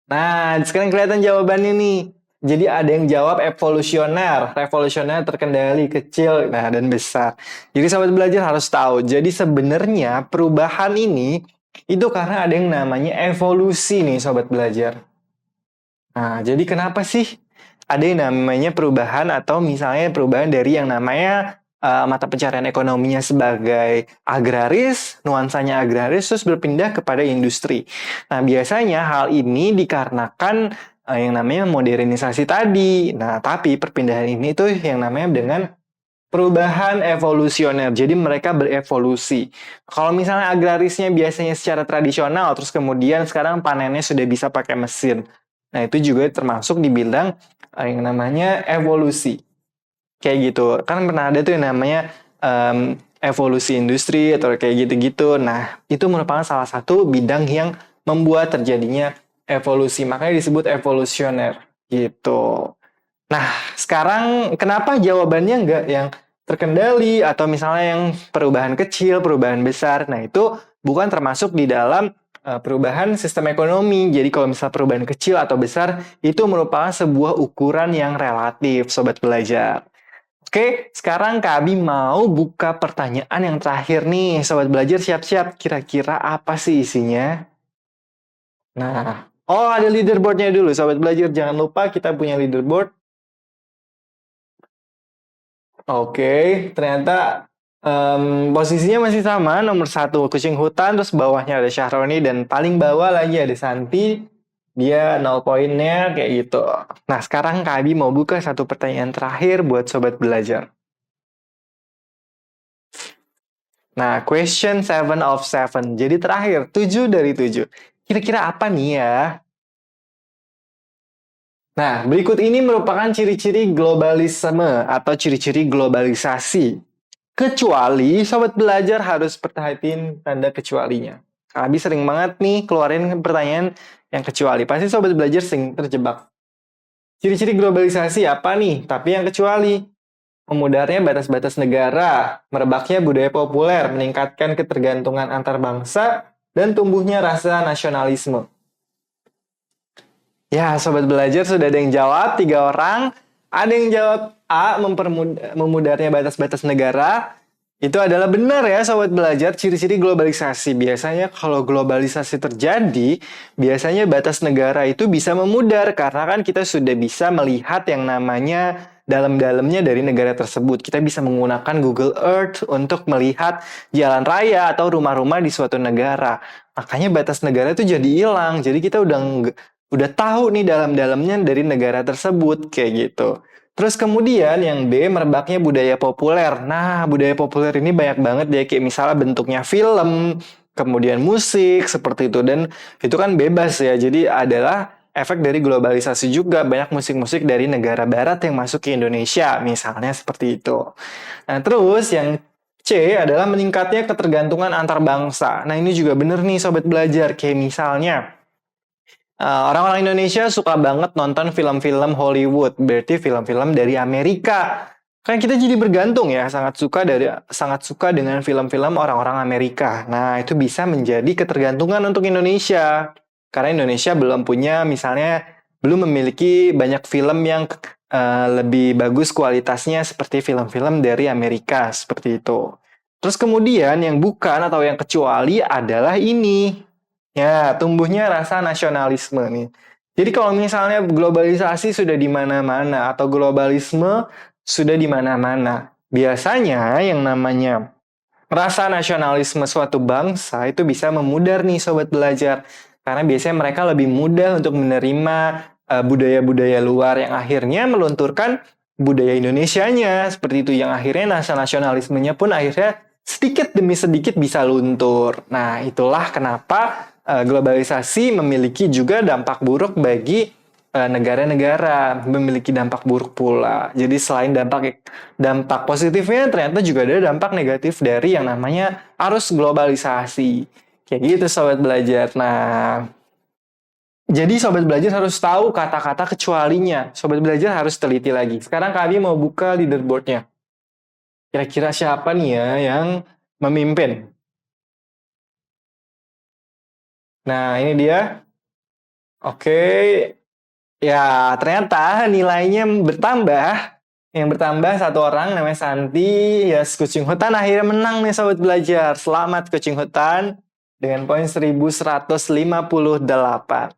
Nah, sekarang kelihatan jawabannya nih. Jadi ada yang jawab evolusioner, revolusioner terkendali kecil, nah dan besar. Jadi sahabat belajar harus tahu. Jadi sebenarnya perubahan ini itu karena ada yang namanya evolusi nih sobat belajar. Nah, jadi kenapa sih ada yang namanya perubahan atau misalnya perubahan dari yang namanya mata pencarian ekonominya sebagai agraris, nuansanya agraris, terus berpindah kepada industri. Nah, biasanya hal ini dikarenakan yang namanya modernisasi tadi. Nah, tapi perpindahan ini tuh yang namanya dengan perubahan evolusioner. Jadi mereka berevolusi. Kalau misalnya agrarisnya biasanya secara tradisional, terus kemudian sekarang panennya sudah bisa pakai mesin. Nah, itu juga termasuk dibilang yang namanya evolusi. Kayak gitu. Kan pernah ada tuh yang namanya evolusi industri atau kayak gitu-gitu. Nah, itu merupakan salah satu bidang yang membuat terjadinya evolusi. Makanya disebut evolusioner. Gitu. Nah, sekarang kenapa jawabannya nggak yang terkendali atau misalnya yang perubahan kecil, perubahan besar? Nah, itu bukan termasuk di dalam perubahan sistem ekonomi. Jadi kalau misalnya perubahan kecil atau besar, itu merupakan sebuah ukuran yang relatif, sobat belajar. Oke, sekarang Kak Abi mau buka pertanyaan yang terakhir nih. Sobat belajar siap-siap. Kira-kira apa sih isinya? Nah, oh ada leaderboardnya dulu. Sobat belajar jangan lupa kita punya leaderboard. Oke, ternyata posisinya masih sama, nomor satu kucing hutan, terus bawahnya ada Syahroni, dan paling bawah lagi ada Santi, dia 0 poinnya, kayak gitu. Nah, sekarang Kak Abi mau buka satu pertanyaan terakhir buat Sobat Belajar. Nah, question 7 of 7. Jadi terakhir, 7 dari 7. Kira-kira apa nih ya? Nah, berikut ini merupakan ciri-ciri globalisme atau ciri-ciri globalisasi. Kecuali sobat belajar harus perhatiin tanda kecualinya. Abi sering banget nih keluarin pertanyaan yang kecuali. Pasti sobat belajar sering terjebak. Ciri-ciri globalisasi apa nih? Tapi yang kecuali. Memudarnya batas-batas negara, merebaknya budaya populer, meningkatkan ketergantungan antar bangsa, dan tumbuhnya rasa nasionalisme. Ya, sobat belajar sudah ada yang jawab, 3 orang. Ada yang jawab A, memudarnya batas-batas negara. Itu adalah benar ya sobat belajar, ciri-ciri globalisasi. Biasanya kalau globalisasi terjadi, biasanya batas negara itu bisa memudar. Karena kan kita sudah bisa melihat yang namanya dalam-dalamnya dari negara tersebut. Kita bisa menggunakan Google Earth untuk melihat jalan raya atau rumah-rumah di suatu negara. Makanya batas negara itu jadi hilang. Jadi kita udah tahu nih dalam-dalamnya dari negara tersebut kayak gitu. Terus kemudian yang B, merebaknya budaya populer. Nah, budaya populer ini banyak banget ya, kayak misalnya bentuknya film, kemudian musik, seperti itu. Dan itu kan bebas ya, jadi adalah efek dari globalisasi juga. Banyak musik-musik dari negara barat yang masuk ke Indonesia, misalnya seperti itu. Nah, terus yang C adalah meningkatnya ketergantungan antar bangsa. Nah, ini juga bener nih sobat belajar, kayak misalnya orang-orang Indonesia suka banget nonton film-film Hollywood, berarti film-film dari Amerika. Kan kita jadi bergantung ya, sangat suka dengan film-film orang-orang Amerika. Nah, itu bisa menjadi ketergantungan untuk Indonesia. Karena Indonesia belum memiliki banyak film yang lebih bagus kualitasnya seperti film-film dari Amerika, seperti itu. Terus kemudian yang bukan atau yang kecuali adalah ini. Ya, tumbuhnya rasa nasionalisme nih. Jadi kalau misalnya globalisasi sudah di mana-mana atau globalisme sudah di mana-mana, biasanya yang namanya rasa nasionalisme suatu bangsa itu bisa memudar nih sobat belajar. Karena biasanya mereka lebih mudah untuk menerima budaya-budaya luar yang akhirnya melunturkan budaya Indonesianya. Seperti itu, yang akhirnya nasionalismenya pun akhirnya sedikit demi sedikit bisa luntur. Nah, itulah kenapa globalisasi memiliki juga dampak buruk bagi negara-negara, memiliki dampak buruk pula. Jadi selain dampak positifnya, ternyata juga ada dampak negatif dari yang namanya arus globalisasi. Kayak gitu sobat belajar. Nah, jadi sobat belajar harus tahu kata-kata kecualinya. Sobat belajar harus teliti lagi. Sekarang kami mau buka leaderboardnya. Kira-kira siapa nih ya yang memimpin? Nah, ini dia. Oke. Ya, ternyata nilainya bertambah. Yang bertambah 1 orang namanya Santi. Ya, Kucing Hutan akhirnya menang nih sobat belajar. Selamat Kucing Hutan dengan poin 1158.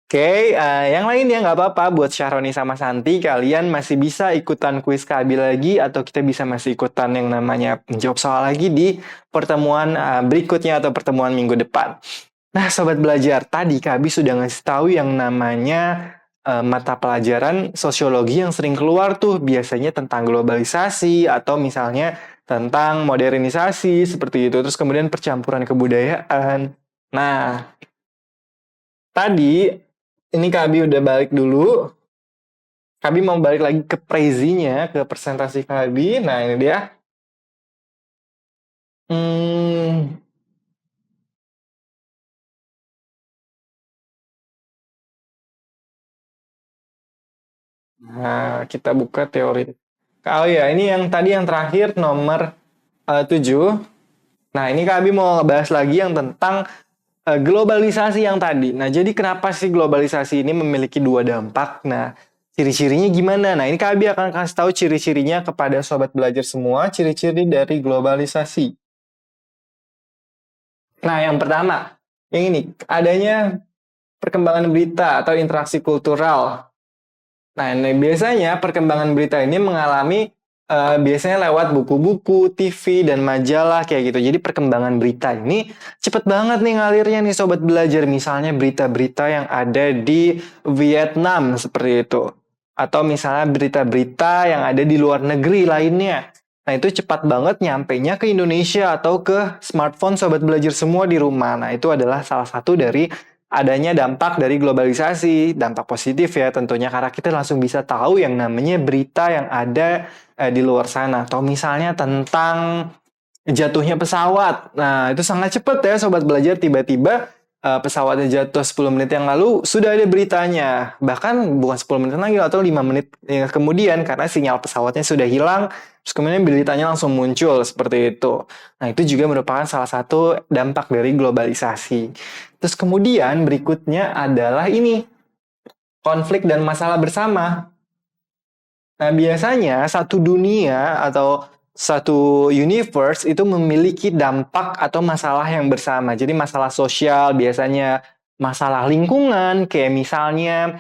Oke, yang lainnya nggak apa-apa buat Syahroni sama Santi. Kalian masih bisa ikutan kuis KB lagi atau kita bisa masih ikutan yang namanya menjawab soal lagi di pertemuan berikutnya atau pertemuan minggu depan. Nah, sobat belajar, tadi Kabi sudah ngasih tahu yang namanya mata pelajaran sosiologi yang sering keluar tuh biasanya tentang globalisasi atau misalnya tentang modernisasi seperti itu. Terus kemudian percampuran kebudayaan. Nah, tadi ini Kabi udah balik dulu. Kabi mau balik lagi ke Prezi-nya, ke presentasi Kabi. Nah, ini dia. Nah, kita buka teori. Oh ya, ini yang tadi yang terakhir nomor 7. Nah, ini Kak Abi mau ngebahas lagi yang tentang globalisasi yang tadi. Nah, jadi kenapa sih globalisasi ini memiliki 2 dampak? Nah, ciri-cirinya gimana? Nah, ini Kak Abi akan kasih tahu ciri-cirinya kepada sobat belajar semua, ciri-ciri dari globalisasi. Nah, yang pertama, yang ini, adanya perkembangan berita atau interaksi kultural. Nah, biasanya perkembangan berita ini mengalami biasanya lewat buku-buku, TV, dan majalah kayak gitu. Jadi perkembangan berita ini cepet banget nih ngalirnya nih sobat belajar. Misalnya berita-berita yang ada di Vietnam seperti itu. Atau misalnya berita-berita yang ada di luar negeri lainnya. Nah, itu cepat banget nyampenya ke Indonesia atau ke smartphone Sobat Belajar semua di rumah. Nah, itu adalah salah satu dari adanya dampak dari globalisasi, dampak positif ya tentunya karena kita langsung bisa tahu yang namanya berita yang ada di luar sana. Atau misalnya tentang jatuhnya pesawat. Nah, itu sangat cepat ya Sobat Belajar, tiba-tiba pesawatnya jatuh 10 menit yang lalu, sudah ada beritanya. Bahkan bukan 10 menit lagi atau 5 menit kemudian karena sinyal pesawatnya sudah hilang, terus kemudian beritanya langsung muncul seperti itu. Nah, itu juga merupakan salah satu dampak dari globalisasi. Terus kemudian berikutnya adalah ini, konflik dan masalah bersama. Nah, biasanya satu dunia atau satu universe itu memiliki dampak atau masalah yang bersama. Jadi masalah sosial, biasanya masalah lingkungan, kayak misalnya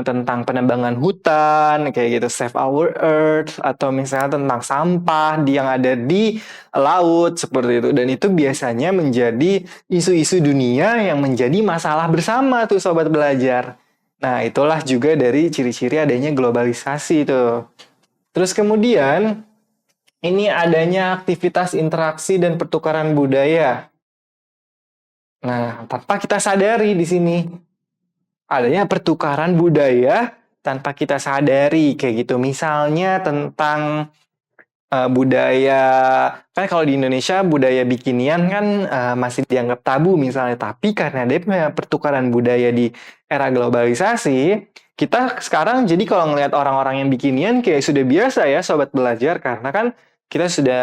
tentang penebangan hutan, kayak gitu, Save Our Earth, atau misalnya tentang sampah yang ada di laut, seperti itu. Dan itu biasanya menjadi isu-isu dunia yang menjadi masalah bersama tuh Sobat Belajar. Nah, itulah juga dari ciri-ciri adanya globalisasi itu. Terus kemudian, ini adanya aktivitas interaksi dan pertukaran budaya. Nah, tanpa kita sadari di sini, adanya pertukaran budaya tanpa kita sadari, kayak gitu. Misalnya tentang budaya, kan kalau di Indonesia budaya bikinian kan masih dianggap tabu misalnya, tapi karena ada pertukaran budaya di era globalisasi, kita sekarang jadi kalau ngelihat orang-orang yang bikinian kayak sudah biasa ya Sobat Belajar, karena kan kita sudah,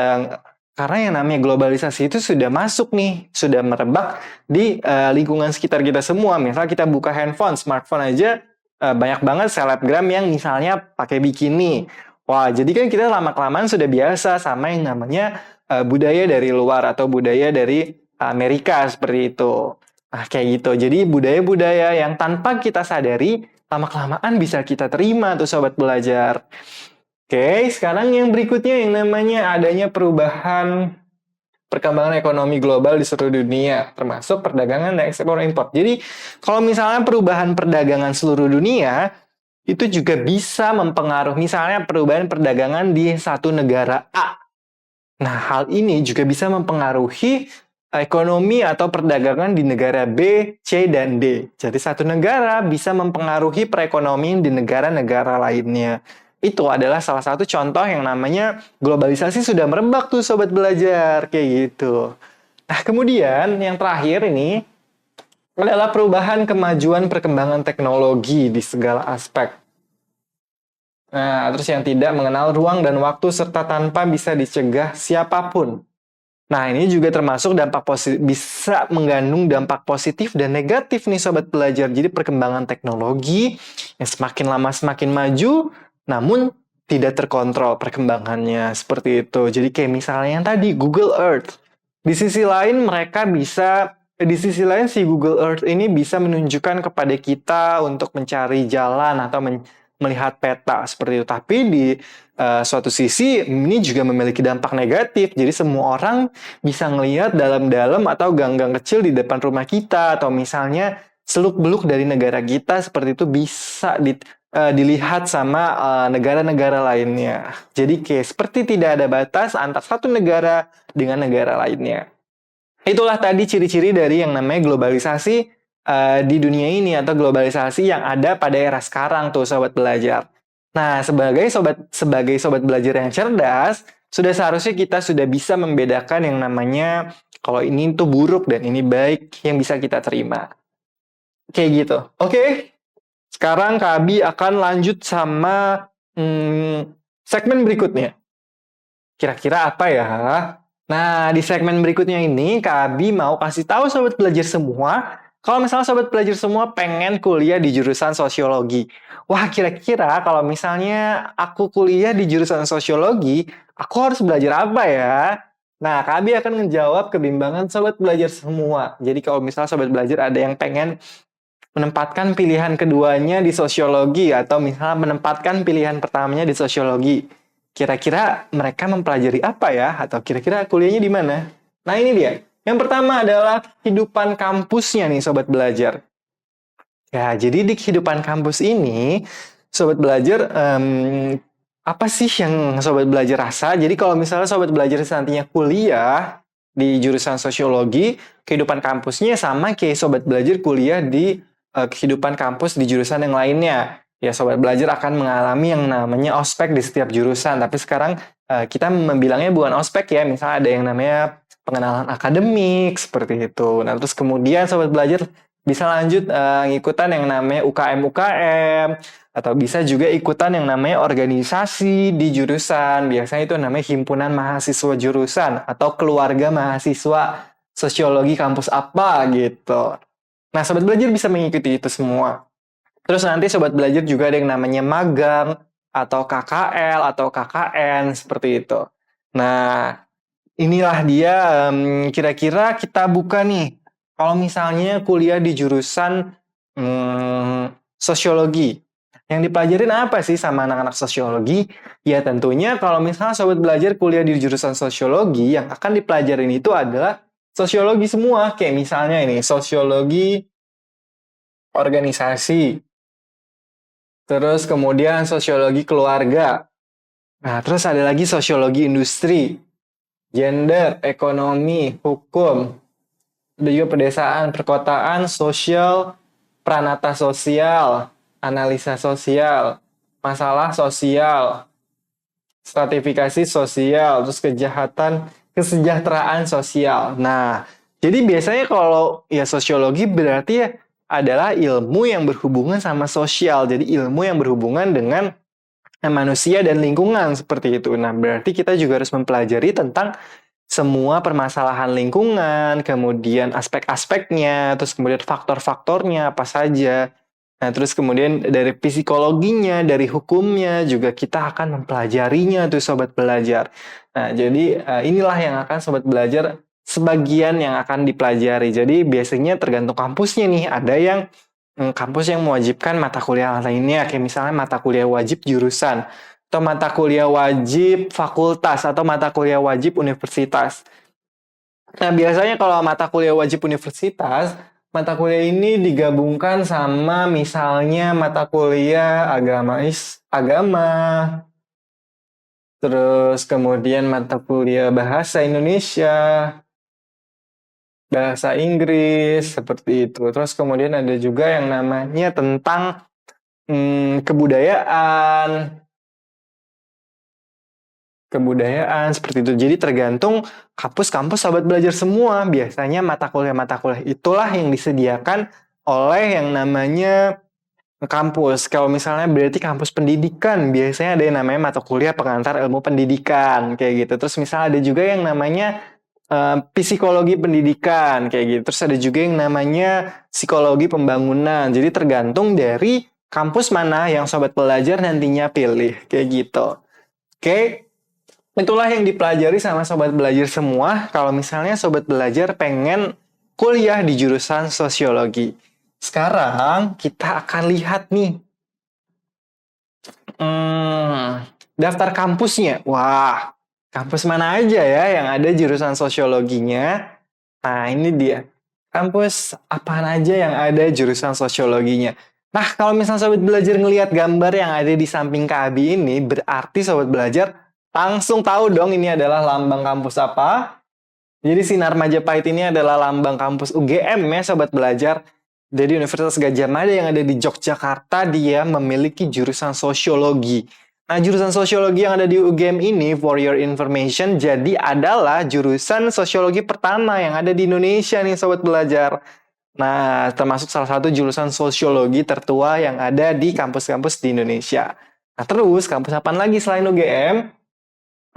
karena yang namanya globalisasi itu sudah masuk nih, sudah merebak di lingkungan sekitar kita semua. Misal kita buka handphone, smartphone aja, banyak banget selebgram yang misalnya pakai bikini. Wah, jadi kan kita lama-kelamaan sudah biasa sama yang namanya budaya dari luar atau budaya dari Amerika seperti itu. Nah, kayak gitu. Jadi budaya-budaya yang tanpa kita sadari, lama-kelamaan bisa kita terima tuh Sobat Belajar. Oke, sekarang yang berikutnya yang namanya adanya perubahan perkembangan ekonomi global di seluruh dunia, termasuk perdagangan dan ekspor impor. Jadi, kalau misalnya perubahan perdagangan seluruh dunia, itu juga bisa mempengaruhi misalnya perubahan perdagangan di satu negara A. Nah, hal ini juga bisa mempengaruhi ekonomi atau perdagangan di negara B, C, dan D. Jadi satu negara bisa mempengaruhi perekonomian di negara-negara lainnya. Itu adalah salah satu contoh yang namanya globalisasi sudah merebak tuh Sobat Belajar, kayak gitu. Nah, kemudian yang terakhir ini adalah perubahan kemajuan perkembangan teknologi di segala aspek. Nah, terus yang tidak mengenal ruang dan waktu serta tanpa bisa dicegah siapapun. Nah, ini juga termasuk dampak positif, bisa mengandung dampak positif dan negatif nih Sobat Belajar. Jadi perkembangan teknologi yang semakin lama semakin maju, namun tidak terkontrol perkembangannya seperti itu. Jadi kayak misalnya yang tadi Google Earth. Di sisi lain si Google Earth ini bisa menunjukkan kepada kita untuk mencari jalan atau melihat peta seperti itu. Tapi di suatu sisi ini juga memiliki dampak negatif. Jadi semua orang bisa ngelihat dalam-dalam atau gang-gang kecil di depan rumah kita, atau misalnya seluk-beluk dari negara kita seperti itu bisa dilihat sama negara-negara lainnya. Jadi kayak seperti tidak ada batas antar satu negara dengan negara lainnya. Itulah tadi ciri-ciri dari yang namanya globalisasi di dunia ini atau globalisasi yang ada pada era sekarang tuh Sobat Belajar. Nah, sebagai sobat belajar yang cerdas, sudah seharusnya kita sudah bisa membedakan yang namanya kalau ini tuh buruk dan ini baik yang bisa kita terima. Kayak gitu. Oke. Sekarang Kak Abi akan lanjut sama segmen berikutnya. Kira-kira apa ya? Nah, di segmen berikutnya ini, Kak Abi mau kasih tahu Sobat Belajar semua, kalau misalnya Sobat Belajar semua pengen kuliah di jurusan sosiologi. Wah, kira-kira kalau misalnya aku kuliah di jurusan sosiologi, aku harus belajar apa ya? Nah, Kak Abi akan menjawab kebimbangan Sobat Belajar semua. Jadi kalau misalnya Sobat Belajar ada yang pengen menempatkan pilihan keduanya di sosiologi, atau misalnya menempatkan pilihan pertamanya di sosiologi, kira-kira mereka mempelajari apa ya? Atau kira-kira kuliahnya di mana? Nah, ini dia. Yang pertama adalah kehidupan kampusnya nih Sobat Belajar. Ya, jadi di kehidupan kampus ini, Sobat Belajar apa sih yang Sobat Belajar rasa? Jadi kalau misalnya Sobat Belajar nantinya kuliah di jurusan sosiologi, kehidupan kampusnya sama kayak Sobat Belajar kuliah di kehidupan kampus di jurusan yang lainnya. Ya, Sobat Belajar akan mengalami yang namanya ospek di setiap jurusan. Tapi sekarang kita membilangnya bukan ospek ya, misalnya ada yang namanya pengenalan akademik, seperti itu. Nah, terus kemudian Sobat Belajar bisa lanjut ngikutan yang namanya UKM-UKM, atau bisa juga ikutan yang namanya organisasi di jurusan. Biasanya itu namanya himpunan mahasiswa jurusan atau keluarga mahasiswa sosiologi kampus apa gitu. Nah, Sobat Belajar bisa mengikuti itu semua. Terus nanti Sobat Belajar juga ada yang namanya magang atau KKL atau KKN seperti itu. Nah, inilah dia kira-kira kita buka nih. Kalau misalnya kuliah di jurusan sosiologi, yang dipelajarin apa sih sama anak-anak sosiologi? Ya tentunya kalau misalnya Sobat Belajar kuliah di jurusan sosiologi, yang akan dipelajarin itu adalah sosiologi semua. Kayak misalnya ini, sosiologi organisasi, terus kemudian sosiologi keluarga. Nah, terus ada lagi sosiologi industri, gender, ekonomi, hukum, ada juga pedesaan, perkotaan, sosial, pranata sosial, analisa sosial, masalah sosial, stratifikasi sosial, terus kesejahteraan sosial. Nah, jadi biasanya kalau ya sosiologi berarti ya adalah ilmu yang berhubungan sama sosial. Jadi ilmu yang berhubungan dengan manusia dan lingkungan seperti itu. Nah, berarti kita juga harus mempelajari tentang semua permasalahan lingkungan, kemudian aspek-aspeknya, terus kemudian faktor-faktornya apa saja. Nah, terus kemudian dari psikologinya, dari hukumnya juga kita akan mempelajarinya tuh Sobat Belajar. Nah, jadi inilah yang akan Sobat Belajar sebagian yang akan dipelajari. Jadi biasanya tergantung kampusnya nih. Ada yang kampus yang mewajibkan mata kuliah lainnya, kayak misalnya mata kuliah wajib jurusan, atau mata kuliah wajib fakultas, atau mata kuliah wajib universitas. Nah, biasanya kalau mata kuliah wajib universitas, mata kuliah ini digabungkan sama misalnya mata kuliah agama, terus kemudian mata kuliah bahasa Indonesia, bahasa Inggris, seperti itu. Terus kemudian ada juga yang namanya tentang kebudayaan seperti itu. Jadi tergantung kampus-kampus Sobat Belajar semua. Biasanya mata kuliah itulah yang disediakan oleh yang namanya kampus. Kalau misalnya berarti kampus pendidikan, biasanya ada yang namanya mata kuliah pengantar ilmu pendidikan kayak gitu. Terus misalnya ada juga yang namanya psikologi pendidikan kayak gitu. Terus ada juga yang namanya psikologi pembangunan. Jadi tergantung dari kampus mana yang Sobat Belajar nantinya pilih kayak gitu. Oke. Itulah yang dipelajari sama Sobat Belajar semua kalau misalnya Sobat Belajar pengen kuliah di jurusan sosiologi. Sekarang kita akan lihat nih daftar kampusnya. Wah, kampus mana aja ya yang ada jurusan sosiologinya? Nah, ini dia. Kampus apaan aja yang ada jurusan sosiologinya. Nah, kalau misalnya Sobat Belajar ngelihat gambar yang ada di samping Kak ini, berarti Sobat Belajar langsung tahu dong ini adalah lambang kampus apa. Jadi Sinar Majapahit ini adalah lambang kampus UGM ya Sobat Belajar. Jadi Universitas Gadjah Mada yang ada di Yogyakarta dia memiliki jurusan sosiologi. Nah, jurusan sosiologi yang ada di UGM ini, for your information, jadi adalah jurusan sosiologi pertama yang ada di Indonesia nih Sobat Belajar. Nah, termasuk salah satu jurusan sosiologi tertua yang ada di kampus-kampus di Indonesia. Nah, terus kampus apa lagi selain UGM?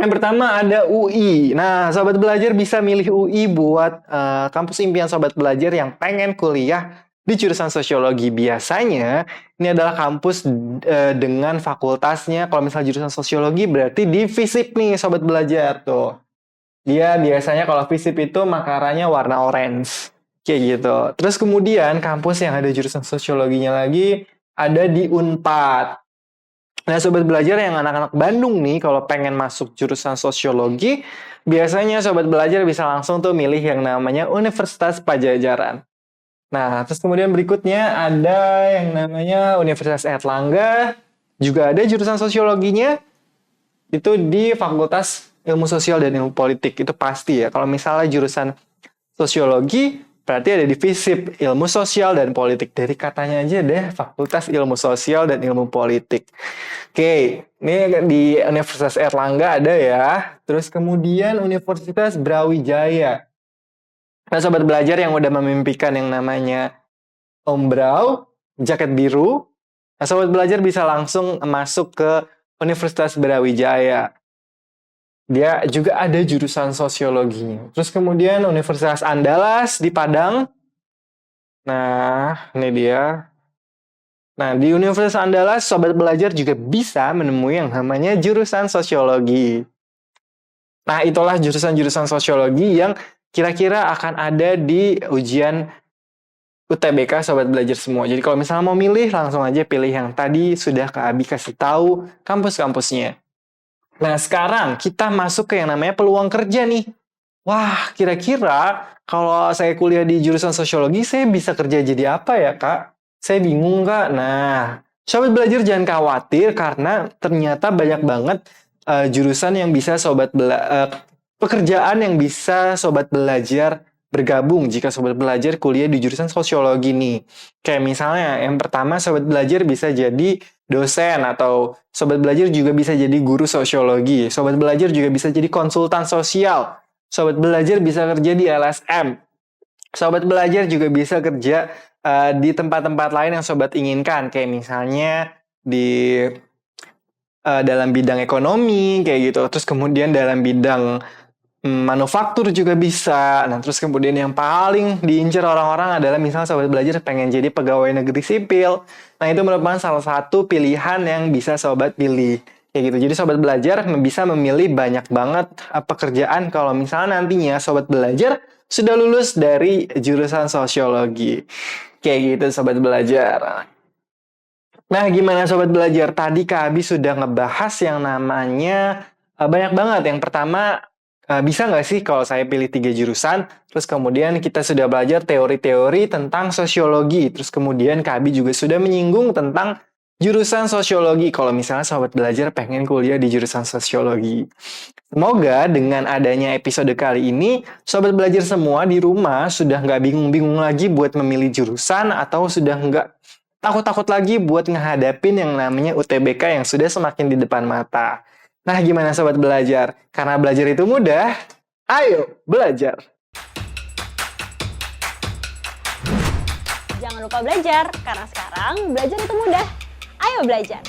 Yang pertama ada UI. Nah, Sobat Belajar bisa milih UI buat kampus impian Sobat Belajar yang pengen kuliah di jurusan sosiologi. Biasanya ini adalah kampus dengan fakultasnya. Kalau misalnya jurusan sosiologi berarti di FISIP nih Sobat Belajar tuh. Dia biasanya kalau FISIP itu makaranya warna orange. Kayak gitu. Terus kemudian kampus yang ada jurusan sosiologinya lagi ada di Unpad. Nah, Sobat Belajar yang anak-anak Bandung nih, kalau pengen masuk jurusan sosiologi, biasanya Sobat Belajar bisa langsung tuh milih yang namanya Universitas Padjadjaran. Nah, terus kemudian berikutnya ada yang namanya Universitas Airlangga, juga ada jurusan sosiologinya. itu di Fakultas Ilmu Sosial dan Ilmu Politik, itu pasti ya. Kalau misalnya jurusan sosiologi, berarti ada di FISIP, Ilmu Sosial dan Politik. Dari katanya aja deh, Fakultas Ilmu Sosial dan Ilmu Politik. Oke, ini di Universitas Erlangga ada ya. Terus kemudian Universitas Brawijaya. Nah, sobat belajar yang udah memimpikan yang namanya Ombrau, jaket biru, nah, sobat belajar bisa langsung masuk ke Universitas Brawijaya. Dia juga ada jurusan sosiologinya. Terus kemudian Universitas Andalas di Padang. Nah, ini dia. Nah, di Universitas Andalas, sobat belajar juga bisa menemui yang namanya jurusan sosiologi. Nah, itulah jurusan-jurusan sosiologi yang kira-kira akan ada di ujian UTBK sobat belajar semua. Jadi kalau misalnya mau milih, langsung aja pilih yang tadi sudah Kak Abi kasih tahu kampus-kampusnya. Nah, sekarang kita masuk ke yang namanya peluang kerja nih. Wah, kira-kira kalau saya kuliah di jurusan sosiologi, saya bisa kerja jadi apa ya, Kak? Saya bingung, Kak. Nah, sobat belajar jangan khawatir karena ternyata banyak banget jurusan yang bisa pekerjaan yang bisa sobat belajar bergabung jika sobat belajar kuliah di jurusan sosiologi nih. Kayak misalnya, yang pertama sobat belajar bisa jadi dosen atau sobat belajar juga bisa jadi guru sosiologi. Sobat belajar juga bisa jadi konsultan sosial. Sobat belajar bisa kerja di LSM. Sobat belajar juga bisa kerja di tempat-tempat lain yang sobat inginkan. Kayak misalnya di dalam bidang ekonomi, kayak gitu. Terus kemudian dalam bidang manufaktur juga bisa. Nah, terus kemudian yang paling diincar orang-orang adalah misalnya sobat belajar pengen jadi pegawai negeri sipil. Nah, itu merupakan salah satu pilihan yang bisa sobat pilih. Kayak gitu. Jadi sobat belajar bisa memilih banyak banget pekerjaan kalau misalnya nantinya sobat belajar sudah lulus dari jurusan sosiologi. Kayak gitu sobat belajar. Nah, gimana sobat belajar? Tadi Kak Abi sudah ngebahas yang namanya banyak banget. Yang pertama, bisa nggak sih kalau saya pilih 3 jurusan, terus kemudian kita sudah belajar teori-teori tentang sosiologi, terus kemudian Kak Abi juga sudah menyinggung tentang jurusan sosiologi, kalau misalnya sobat belajar pengen kuliah di jurusan sosiologi. Semoga dengan adanya episode kali ini, sobat belajar semua di rumah sudah nggak bingung-bingung lagi buat memilih jurusan, atau sudah nggak takut-takut lagi buat ngehadapin yang namanya UTBK yang sudah semakin di depan mata. Nah, gimana sobat belajar? Karena belajar itu mudah, ayo belajar! Jangan lupa belajar, karena sekarang belajar itu mudah. Ayo belajar!